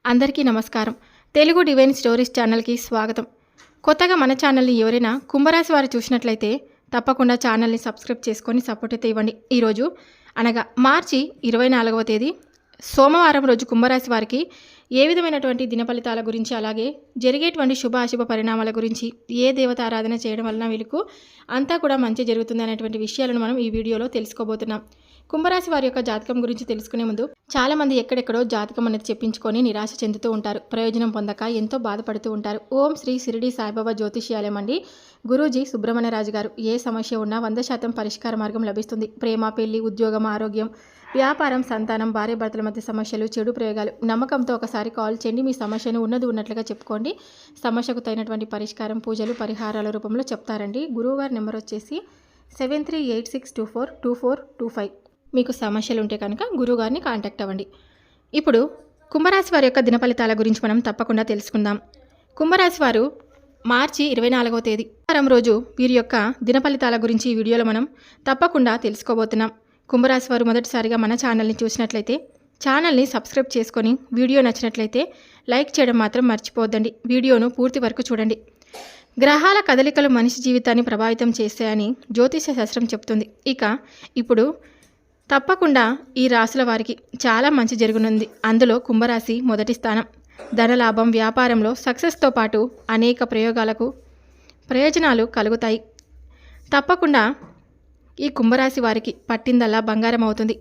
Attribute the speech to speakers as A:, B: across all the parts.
A: అందరికీ నమస్కారం. Telugu divine stories ఛానల్‌కి స్వాగతం. కొత్తగా మన ఛానల్‌ని ఎవరైనా కుంభరాశి వారు చూసినట్లయితే తప్పకుండా ఛానల్‌ని సబ్స్క్రైబ్ చేసుకొని సపోర్ట్ అయితే ఇవ్వండి. ఈరోజు అనగా మార్చి 24వ తేదీ సోమవారం రోజు కుంభరాశి వారికి ఏ విధమైనటువంటి దిన ఫలితాల గురించి, అలాగే జరిగేటువంటి శుభ అశుభ పరిణామాల గురించి, ఏ దేవత ఆరాధన చేయడం వలన వీళ్ళకు అంతా కూడా మంచి జరుగుతుంది అనేటువంటి విషయాలను మనం ఈ వీడియోలో తెలుసుకోబోతున్నాం. కుంభరాశి వారి యొక్క జాతకం గురించి తెలుసుకునే ముందు చాలామంది ఎక్కడెక్కడో జాతకం అనేది చెప్పించుకొని నిరాశ చెందుతూ ఉంటారు. ప్రయోజనం పొందక ఎంతో బాధపడుతూ ఉంటారు. ఓం శ్రీ షిరిడి సాయిబాబా జ్యోతిష్యాలయం అండి. గురూజీ సుబ్రహ్మణ్యరాజు గారు. ఏ సమస్య ఉన్నా 100% పరిష్కార మార్గం లభిస్తుంది. ప్రేమ, పెళ్లి, ఉద్యోగం, ఆరోగ్యం, వ్యాపారం, సంతానం, భార్యాభర్తల మధ్య సమస్యలు, చెడు ప్రయోగాలు, నమ్మకంతో ఒకసారి కాల్ చేయండి. మీ సమస్యను ఉన్నట్లుగా చెప్పుకోండి. సమస్యకు తగినటువంటి పరిష్కారం, పూజలు, పరిహారాల రూపంలో చెప్తారండి. గురువుగారి నెంబర్ వచ్చేసి 7386242425. మీకు సమస్యలు ఉంటే కనుక గురువుగారిని కాంటాక్ట్ అవ్వండి. ఇప్పుడు కుంభరాశి వారి యొక్క దిన ఫలితాల గురించి మనం తప్పకుండా తెలుసుకుందాం. కుంభరాశి వారు మార్చి 24వ తేదీ వారం రోజు వీరి యొక్క దిన ఫలితాల గురించి ఈ వీడియోలో మనం తప్పకుండా తెలుసుకోబోతున్నాం. కుంభరాశి వారు మొదటిసారిగా మన ఛానల్ని చూసినట్లయితే ఛానల్ని సబ్స్క్రైబ్ చేసుకొని వీడియో నచ్చినట్లయితే లైక్ చేయడం మాత్రం మర్చిపోవద్దండి. వీడియోను పూర్తి వరకు చూడండి. గ్రహాల కదలికలు మనిషి జీవితాన్ని ప్రభావితం చేస్తాయని జ్యోతిష శాస్త్రం చెప్తుంది. ఇప్పుడు తప్పకుండా ఈ రాశుల వారికి చాలా మంచి జరగనుంది. అందులో కుంభరాశి మొదటి స్థానం. ధనలాభం, వ్యాపారంలో సక్సెస్తో పాటు అనేక ప్రయోజనాలు కలుగుతాయి. తప్పకుండా ఈ కుంభరాశి వారికి పట్టిందల్లా బంగారం అవుతుంది.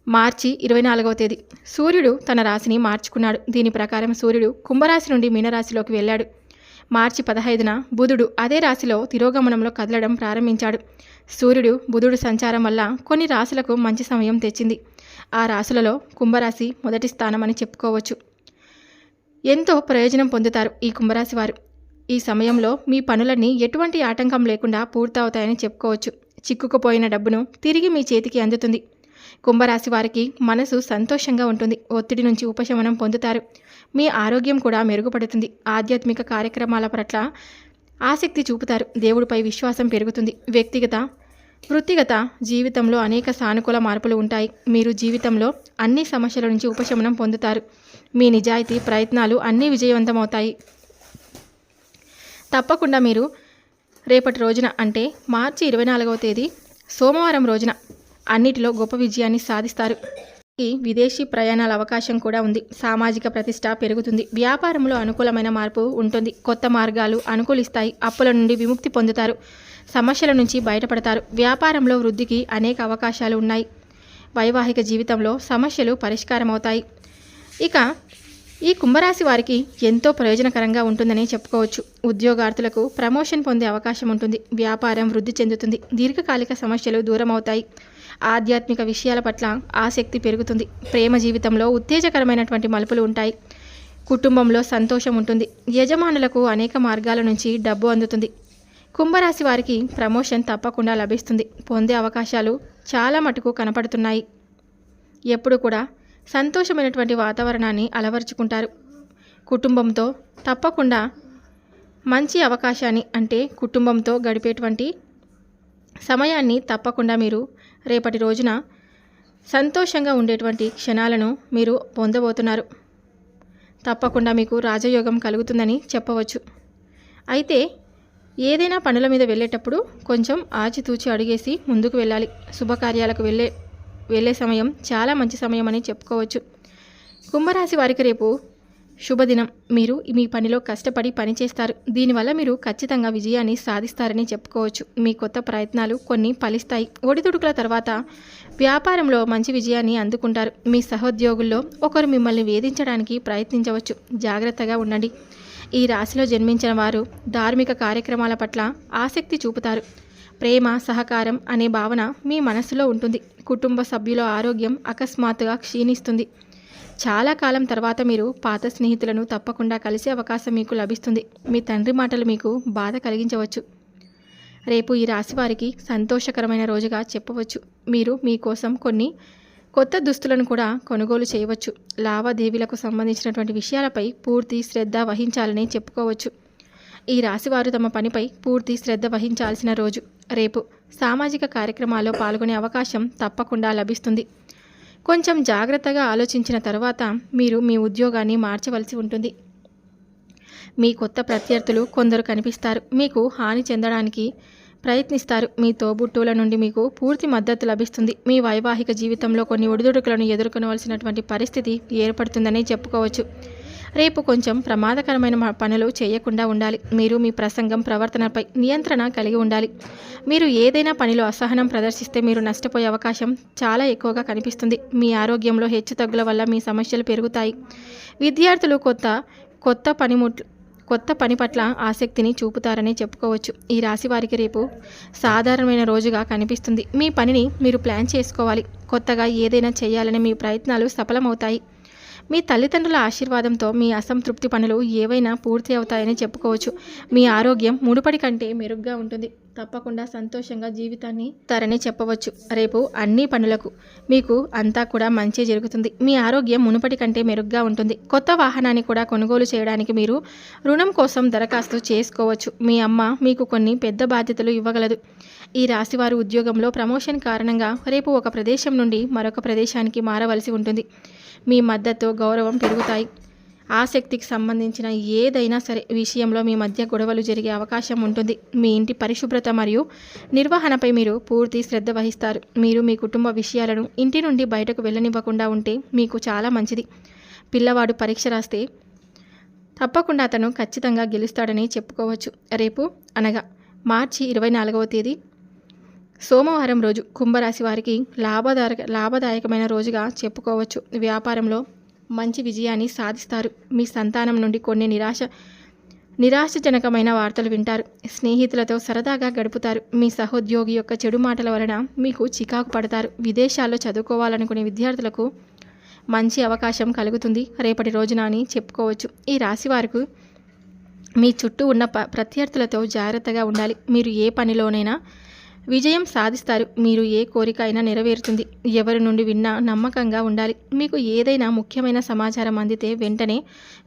A: మార్చి 24వ తేదీ సూర్యుడు తన రాశిని మార్చుకున్నాడు. దీని ప్రకారం సూర్యుడు కుంభరాశి నుండి మీనరాశిలోకి వెళ్ళాడు. మార్చి 15న బుధుడు అదే రాశిలో తిరోగమనంలో కదలడం ప్రారంభించాడు. సూర్యుడు బుధుడు సంచారం వల్ల కొన్ని రాశులకు మంచి సమయం తెచ్చింది. ఆ రాశులలో కుంభరాశి మొదటి స్థానం అని చెప్పుకోవచ్చు. ఎంతో ప్రయోజనం పొందుతారు ఈ కుంభరాశి వారు. ఈ సమయంలో మీ పనులన్నీ ఎటువంటి ఆటంకం లేకుండా పూర్తవుతాయని చెప్పుకోవచ్చు. చిక్కుకుపోయిన డబ్బును తిరిగి మీ చేతికి అందుతుంది. కుంభరాశి వారికి మనసు సంతోషంగా ఉంటుంది. ఒత్తిడి నుంచి ఉపశమనం పొందుతారు. మీ ఆరోగ్యం కూడా మెరుగుపడుతుంది. ఆధ్యాత్మిక కార్యక్రమాల పట్ల ఆసక్తి చూపుతారు. దేవుడిపై విశ్వాసం పెరుగుతుంది. వృత్తిగత జీవితంలో అనేక సానుకూల మార్పులు ఉంటాయి. మీరు జీవితంలో అన్ని సమస్యల నుంచి ఉపశమనం పొందుతారు. మీ నిజాయితీ ప్రయత్నాలు అన్నీ విజయవంతమవుతాయి. తప్పకుండా మీరు రేపటి రోజున అంటే మార్చి 24వ తేదీ సోమవారం రోజున అన్నిటిలో గొప్ప విజయాన్ని సాధిస్తారు. ఈ విదేశీ ప్రయాణాల అవకాశం కూడా ఉంది. సామాజిక ప్రతిష్ట పెరుగుతుంది. వ్యాపారంలో అనుకూలమైన మార్పు ఉంటుంది. కొత్త మార్గాలు అనుకూలిస్తాయి. అప్పుల నుండి విముక్తి పొందుతారు. సమస్యల నుంచి బయటపడతారు. వ్యాపారంలో వృద్ధికి అనేక అవకాశాలు ఉన్నాయి. వైవాహిక జీవితంలో సమస్యలు పరిష్కారమవుతాయి. ఈ కుంభరాశి వారికి ఎంతో ప్రయోజనకరంగా ఉంటుందని చెప్పుకోవచ్చు. ఉద్యోగార్థులకు ప్రమోషన్ పొందే అవకాశం ఉంటుంది. వ్యాపారం వృద్ధి చెందుతుంది. దీర్ఘకాలిక సమస్యలు దూరం అవుతాయి. ఆధ్యాత్మిక విషయాల పట్ల ఆసక్తి పెరుగుతుంది. ప్రేమ జీవితంలో ఉత్తేజకరమైనటువంటి మలుపులు ఉంటాయి. కుటుంబంలో సంతోషం ఉంటుంది. యజమానులకు అనేక మార్గాల నుంచి డబ్బు అందుతుంది. కుంభరాశి వారికి ప్రమోషన్ తప్పకుండా లభిస్తుంది. పొందే అవకాశాలు చాలా మటుకు కనపడుతున్నాయి. ఎప్పుడు కూడా సంతోషమైనటువంటి వాతావరణాన్ని అలవర్చుకుంటారు. కుటుంబంతో తప్పకుండా మంచి అవకాశాన్ని అంటే కుటుంబంతో గడిపేటువంటి సమయాన్ని తప్పకుండా మీరు రేపటి రోజున సంతోషంగా ఉండేటువంటి క్షణాలను మీరు పొందబోతున్నారు. తప్పకుండా మీకు రాజయోగం కలుగుతుందని చెప్పవచ్చు. అయితే ఏదైనా పనుల మీద వెళ్ళేటప్పుడు కొంచెం ఆచితూచి అడిగేసి ముందుకు వెళ్ళాలి. శుభకార్యాలకు వెళ్ళే సమయం చాలా మంచి సమయం అని చెప్పుకోవచ్చు. కుంభరాశి వారికి రేపు శుభదినం. మీరు మీ పనిలో కష్టపడి పనిచేస్తారు. దీనివల్ల మీరు ఖచ్చితంగా విజయాన్ని సాధిస్తారని చెప్పుకోవచ్చు. మీ కొత్త ప్రయత్నాలు కొన్ని ఫలిస్తాయి. ఒడిదుడుకుల తర్వాత వ్యాపారంలో మంచి విజయాన్ని అందుకుంటారు. మీ సహోద్యోగుల్లో ఒకరు మిమ్మల్ని వేధించడానికి ప్రయత్నించవచ్చు. జాగ్రత్తగా ఉండండి. ఈ రాశిలో జన్మించిన వారు ధార్మిక కార్యక్రమాల పట్ల ఆసక్తి చూపుతారు. ప్రేమ, సహకారం అనే భావన మీ మనసులో ఉంటుంది. కుటుంబ సభ్యుల ఆరోగ్యం అకస్మాత్తుగా క్షీణిస్తుంది. చాలా కాలం తర్వాత మీరు పాత స్నేహితులను తప్పకుండా కలిసే అవకాశం మీకు లభిస్తుంది. మీ తండ్రి మాటలు మీకు బాధ కలిగించవచ్చు. రేపు ఈ రాశి వారికి సంతోషకరమైన రోజుగా చెప్పవచ్చు. మీరు మీకోసం కొన్ని కొత్త దుస్తులను కూడా కొనుగోలు చేయవచ్చు. లావాదేవీలకు సంబంధించినటువంటి విషయాలపై పూర్తి శ్రద్ధ వహించాలని చెప్పుకోవచ్చు. ఈ రాశివారు తమ పనిపై పూర్తి శ్రద్ధ వహించాల్సిన రోజు రేపు. సామాజిక కార్యక్రమాల్లో పాల్గొనే అవకాశం తప్పకుండా లభిస్తుంది. కొంచెం జాగ్రత్తగా ఆలోచించిన తర్వాత మీరు మీ ఉద్యోగాన్ని మార్చవలసి ఉంటుంది. మీ కొత్త ప్రత్యర్థులు కొందరు కనిపిస్తారు. మీకు హాని చెందడానికి ప్రయత్నిస్తారు. మీ తోబుట్టువుల నుండి మీకు పూర్తి మద్దతు లభిస్తుంది. మీ వైవాహిక జీవితంలో కొన్ని ఒడిదుడుకులను ఎదుర్కొనవలసినటువంటి పరిస్థితి ఏర్పడుతుందని చెప్పుకోవచ్చు. రేపు కొంచెం ప్రమాదకరమైన పనులు చేయకుండా ఉండాలి. మీరు మీ ప్రసంగం, ప్రవర్తనపై నియంత్రణ కలిగి ఉండాలి. మీరు ఏదైనా పనిలో అసహనం ప్రదర్శిస్తే మీరు నష్టపోయే అవకాశం చాలా ఎక్కువగా కనిపిస్తుంది. మీ ఆరోగ్యంలో హెచ్చుతగ్గుల వల్ల మీ సమస్యలు పెరుగుతాయి. విద్యార్థులు కొత్త పని పట్ల ఆసక్తిని చూపుతారని చెప్పుకోవచ్చు. ఈ రాశి వారికి రేపు సాధారణమైన రోజుగా కనిపిస్తుంది. మీ పనిని మీరు ప్లాన్ చేసుకోవాలి. కొత్తగా ఏదైనా చేయాలని మీ ప్రయత్నాలు సఫలమవుతాయి. మీ తల్లిదండ్రుల ఆశీర్వాదంతో మీ అసంతృప్తి పనులు ఏవైనా పూర్తి అవుతాయని చెప్పుకోవచ్చు. మీ ఆరోగ్యం మునుపటి కంటే మెరుగ్గా ఉంటుంది. తప్పకుండా సంతోషంగా జీవితాన్ని తరని చెప్పవచ్చు. రేపు అన్ని పనులకు మీకు అంతా కూడా మంచి జరుగుతుంది. మీ ఆరోగ్యం మునుపటి కంటే మెరుగ్గా ఉంటుంది. కొత్త వాహనాన్ని కూడా కొనుగోలు చేయడానికి మీరు రుణం కోసం దరఖాస్తు చేసుకోవచ్చు. మీ అమ్మ మీకు కొన్ని పెద్ద బాధ్యతలు ఇవ్వగలదు. ఈ రాశివారు ఉద్యోగంలో ప్రమోషన్ కారణంగా రేపు ఒక ప్రదేశం నుండి మరొక ప్రదేశానికి మారవలసి ఉంటుంది. మీ మద్దతు, గౌరవం పెరుగుతాయి. ఆసక్తికి సంబంధించిన ఏదైనా సరే విషయంలో మీ మధ్య గొడవలు జరిగే అవకాశం ఉంటుంది. మీ ఇంటి పరిశుభ్రత మరియు నిర్వహణపై మీరు పూర్తి శ్రద్ధ వహిస్తారు. మీరు మీ కుటుంబ విషయాలను ఇంటి నుండి బయటకు వెళ్ళనివ్వకుండా ఉంటే మీకు చాలా మంచిది. పిల్లవాడు పరీక్ష రాస్తే తప్పకుండా అతను ఖచ్చితంగా గెలుస్తాడని చెప్పుకోవచ్చు. రేపు అనగా మార్చి 24వ తేదీ సోమవారం రోజు కుంభరాశి వారికి లాభదాయకమైన రోజుగా చెప్పుకోవచ్చు. వ్యాపారంలో మంచి విజయాన్ని సాధిస్తారు. మీ సంతానం నుండి కొన్ని నిరాశజనకమైన వార్తలు వింటారు. స్నేహితులతో సరదాగా గడుపుతారు. మీ సహోద్యోగి యొక్క చెడు మాటల వలన మీకు చికాకు పడతారు. విదేశాల్లో చదువుకోవాలనుకునే విద్యార్థులకు మంచి అవకాశం కలుగుతుంది రేపటి రోజున అని చెప్పుకోవచ్చు. ఈ రాశి వారికి మీ చుట్టూ ఉన్న ప్రత్యర్థులతో జాగ్రత్తగా ఉండాలి. మీరు ఏ పనిలోనైనా విజయం సాధిస్తారు. మీరు ఏ కోరిక అయినా నెరవేరుతుంది. ఎవరి నుండి విన్నా నమ్మకంగా ఉండాలి. మీకు ఏదైనా ముఖ్యమైన సమాచారం అందితే వెంటనే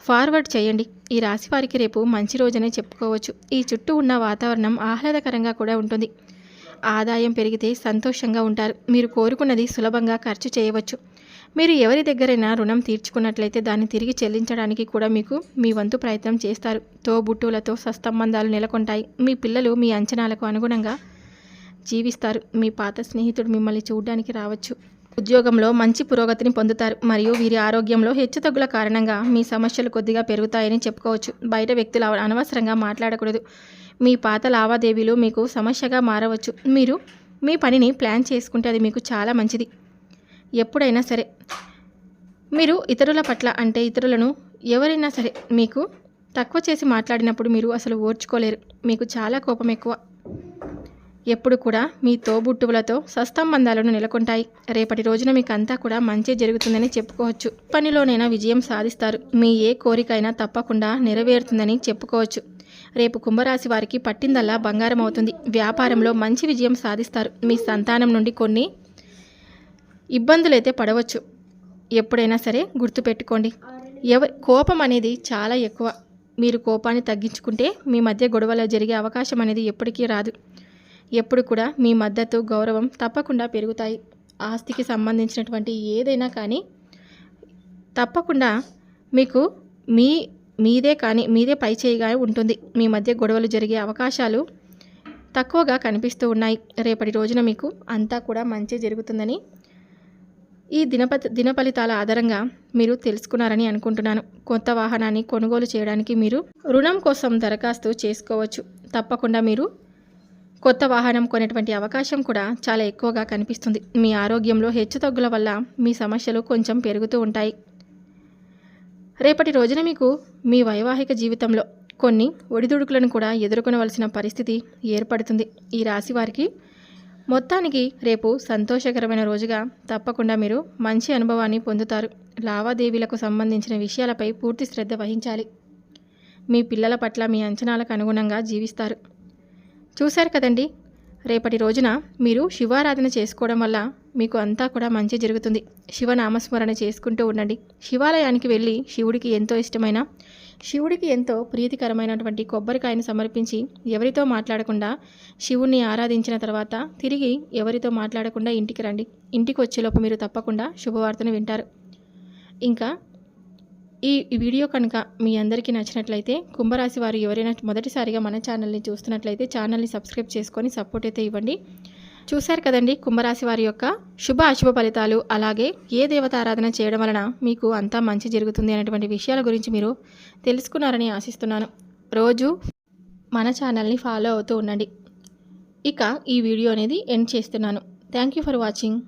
A: ఫార్వర్డ్ చేయండి. ఈ రాశి వారికి రేపు మంచి రోజనే చెప్పుకోవచ్చు. ఈ చుట్టూ ఉన్న వాతావరణం ఆహ్లాదకరంగా కూడా ఉంటుంది. ఆదాయం పెరిగితే సంతోషంగా ఉంటారు. మీరు కోరుకున్నది సులభంగా ఖర్చు చేయవచ్చు. మీరు ఎవరి దగ్గరైనా రుణం తీర్చుకున్నట్లయితే దాన్ని తిరిగి చెల్లించడానికి కూడా మీ వంతు ప్రయత్నం చేస్తారు. తోబుట్టువులతో సత్సంబంధాలు నెలకొంటాయి. మీ పిల్లలు మీ అంచనాలకు అనుగుణంగా జీవిస్తారు. మీ పాత స్నేహితుడు మిమ్మల్ని చూడడానికి రావచ్చు. ఉద్యోగంలో మంచి పురోగతిని పొందుతారు మరియు వీరి ఆరోగ్యంలో హెచ్చుతగ్గుల కారణంగా మీ సమస్యలు కొద్దిగా పెరుగుతాయని చెప్పుకోవచ్చు. బయట వ్యక్తులు అనవసరంగా మాట్లాడకూడదు. మీ పాత లావాదేవీలు మీకు సమస్యగా మారవచ్చు. మీరు మీ పనిని ప్లాన్ చేసుకుంటే అది మీకు చాలా మంచిది. ఎప్పుడైనా సరే మీరు ఇతరుల పట్ల ఇతరులను ఎవరైనా సరే మీకు తక్కువ చేసి మాట్లాడినప్పుడు మీరు అసలు ఓర్చుకోలేరు. మీకు చాలా కోపం ఎక్కువ. ఎప్పుడు కూడా మీ తోబుట్టువులతో సత్సంబంధాలను నెలకొంటాయి. రేపటి రోజున మీకు అంతా కూడా మంచి జరుగుతుందని చెప్పుకోవచ్చు. పనిలోనైనా విజయం సాధిస్తారు. మీ ఏ కోరిక అయినా తప్పకుండా నెరవేరుతుందని చెప్పుకోవచ్చు. రేపు కుంభరాశి వారికి పట్టిందల్లా బంగారం అవుతుంది. వ్యాపారంలో మంచి విజయం సాధిస్తారు. మీ సంతానం నుండి కొన్ని ఇబ్బందులైతే పడవచ్చు. ఎప్పుడైనా సరే గుర్తుపెట్టుకోండి, కోపం అనేది చాలా ఎక్కువ. మీరు కోపాన్ని తగ్గించుకుంటే మీ మధ్య గొడవలు జరిగే అవకాశం అనేది ఎప్పటికీ రాదు. ఎప్పుడు కూడా మీ మద్దతు, గౌరవం తప్పకుండా పెరుగుతాయి. ఆస్తికి సంబంధించినటువంటి ఏదైనా కానీ తప్పకుండా మీకు మీదే పై చేయిగా ఉంటుంది. మీ మధ్య గొడవలు జరిగే అవకాశాలు తక్కువగా కనిపిస్తూ ఉన్నాయి. రేపటి రోజున మీకు అంతా కూడా మంచి జరుగుతుందని ఈ దిన ఫలితాల ఆధారంగా మీరు తెలుసుకున్నారని అనుకుంటున్నాను. కొత్త వాహనాన్ని కొనుగోలు చేయడానికి మీరు రుణం కోసం దరఖాస్తు చేసుకోవచ్చు. తప్పకుండా మీరు కొత్త వాహనం కొనేటువంటి అవకాశం కూడా చాలా ఎక్కువగా కనిపిస్తుంది. మీ ఆరోగ్యంలో హెచ్చుతగ్గుల వల్ల మీ సమస్యలు కొంచెం పెరుగుతూ ఉంటాయి. రేపటి రోజున మీకు మీ వైవాహిక జీవితంలో కొన్ని ఒడిదుడుకులను కూడా ఎదుర్కొనవలసిన పరిస్థితి ఏర్పడుతుంది. ఈ రాశి వారికి మొత్తానికి రేపు సంతోషకరమైన రోజుగా తప్పకుండా మీరు మంచి అనుభవాన్ని పొందుతారు. లావాదేవీలకు సంబంధించిన విషయాలపై పూర్తి శ్రద్ధ వహించాలి. మీ పిల్లల పట్ల మీ అంచనాలకు అనుగుణంగా జీవిస్తారు. చూశారు కదండి, రేపటి రోజున మీరు శివారాధన చేసుకోవడం వల్ల మీకు అంతా కూడా మంచి జరుగుతుంది. శివనామస్మరణ చేసుకుంటూ ఉండండి. శివాలయానికి వెళ్ళి శివుడికి ఎంతో ఇష్టమైన, శివుడికి ఎంతో ప్రీతికరమైనటువంటి కొబ్బరికాయను సమర్పించి ఎవరితో మాట్లాడకుండా శివుణ్ణి ఆరాధించిన తర్వాత తిరిగి ఎవరితో మాట్లాడకుండా ఇంటికి రండి. ఇంటికి వచ్చేలోపు మీరు తప్పకుండా శుభవార్తను వింటారు. ఇంకా ఈ వీడియో కనుక మీ అందరికీ నచ్చినట్లయితే, కుంభరాశి వారు ఎవరైనా మొదటిసారిగా మన ఛానల్ని చూస్తున్నట్లయితే ఛానల్ని సబ్స్క్రైబ్ చేసుకొని సపోర్ట్ అయితే ఇవ్వండి. చూశారు కదండి కుంభరాశి వారి యొక్క శుభ అశుభ ఫలితాలు, అలాగే ఏ దేవత ఆరాధన చేయడం వలన మీకు అంతా మంచి జరుగుతుంది అనేటువంటి విషయాల గురించి మీరు తెలుసుకున్నారని ఆశిస్తున్నాను. రోజు మన ఛానల్ని ఫాలో అవుతూ ఉండండి. ఇక ఈ వీడియో అనేది ఎండ్ చేస్తున్నాను. Thank you for watching.